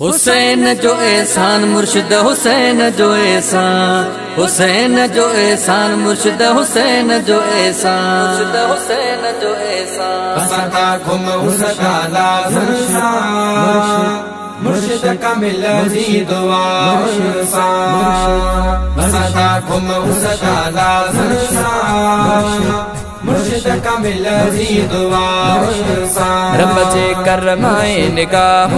हुसैन जो एहसान मुर्शिद हुसैन जो एहसान, हुसैन जो एहसान मुर्शिद हुसैन जो एहसान, मुर्शिद हुसैन जो एहसान। बसता घुम उसका मुर्शिद का मिल जी दुआ बसता घुम उसका मुर्शिद का मिल जी दुआ रब जे करमाए निगाह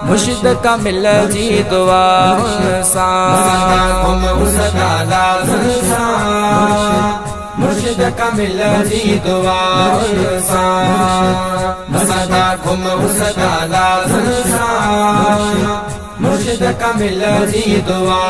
मुर्शिद का मिल जी दुआ घुम उसका मुर्शिद का मिल जी दुआ बसता घुम उसका मुर्शिद का मिल जी दुआ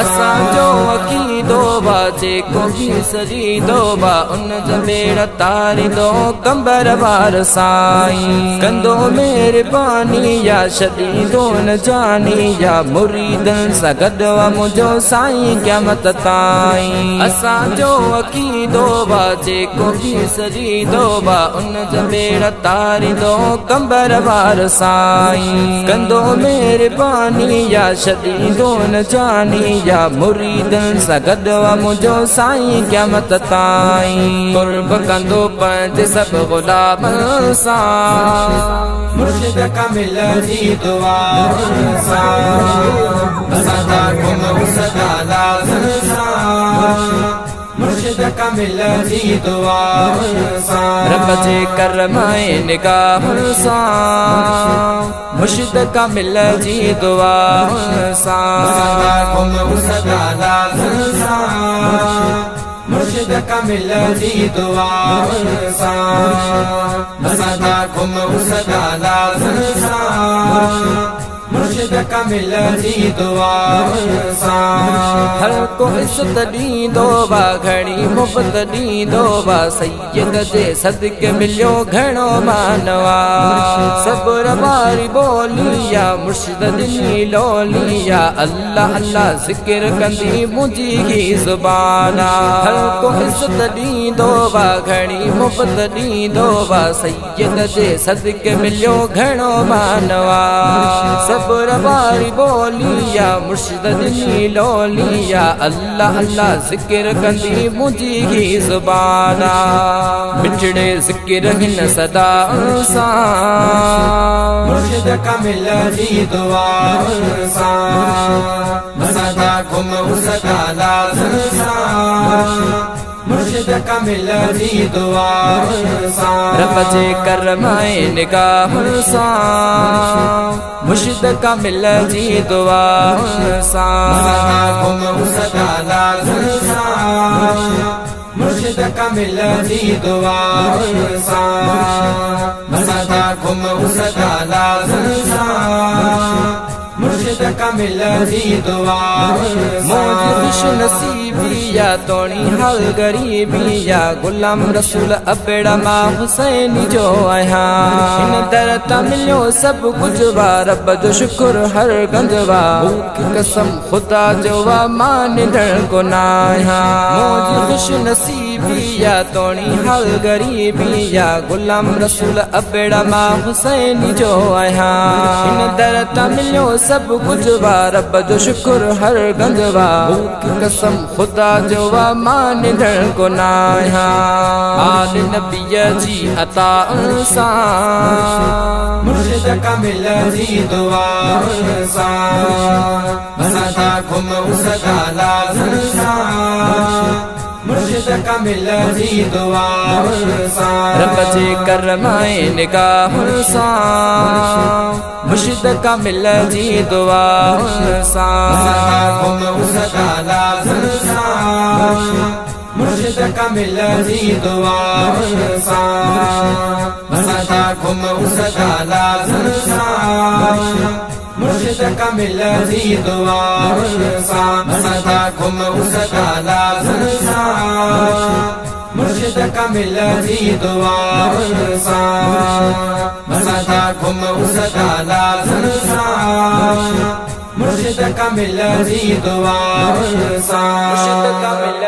असा जो अकीदो बाजे को भी सजी दो बा उन जबेड़ तारी दो कंबर बार साई कंदो मेहरबानी या शदीदो न जानी या मुरीदन सगदवा मुझो साई क्या मत ताई असा जो अकीदो बाजे को भी सजी दो बा उन जबेड़ तारी दो कंबर बार साई कंदो मेरे पानी या शदीदो न जानी या मुरीदन सगदवा मुझो साईं क्या मत ताई कुर्ब कंदो पंज सब गुलाम सा मुर्शिद का मिल जी दुआ बसता घुम उसका मुर्शिद का मिल जी दुआ रब जे करमाए निगाह मुर्शिद का मिल जी दुआ घुम उसका मुर्शिद का मिल जी दुआ बसता घुम उसका मुर्शिद का मिल जी दुआ हर को इज्जत दी दो बा घड़ी मुफ्त दी दो बा सैयद जे सदके मिलियो घणो मानवा सब्र वारी बोली या मुर्शिद दिली लोली या अल्लाह अल्लाह जिक्र कंदी मुझी की जुबाना हर को इज्जत दी दो बा घड़ी मुफ्त दी दो बा सैयद जे सदके मिलियो घणो मानवा सब्र वारी बोली या मुर्शिद दिली लोली या अल्लाह अल्लाह जिक्र कंदी मुझी की जुबाना बिछड़े जिक्र हिन सदा मुर्शिद का मिल जी दुआ बसता घुम उसका मुर्शिद का मिल जी दुआ रब जे करमाए निगाह मुर्शिद का मिल जी दुआ घुम उसका मुर्शिद का मिल जी दुआ बसता घुम उसका मुर्शिद का मिल जी दुआ मौज खुश नसीबी या तोणी हाल गरीबी या गुलाम रसूल अबेड़ा मां हुसैन जो आया इन दर ता मिलियो सब कुछ वा रब जो शुक्र हर गंजवा की कसम खुदा जो वा मान धड़ को नाया मौज खुश नसीबी या तोणी हाल गरीबी या गुलाम रसूल अबेड़ा मां हुसैन जो आया इन दर ता मिलियो सब कुछ वा रब जो शुक्र हर गंजवा की कसम खुदा जो वा मान धड़ को नाया आल नबी जी अता मुर्शिद का मिल जी दुआ बसता घुम उसका मुर्शिद का मिल जी दुआ रब जे करमाए निगाह मुर्शिद का मिल जी दुआ घुम उसका मुर्शिद का मिल जी दुआ बसता घुम उसका मुर्शिद का मिल जी दुआ बसता घुम उसका मुर्शिद का मिल जी दुआ बसता घुम उसका मुर्शिद का मिल जी दुआ मुर्शिद का मिल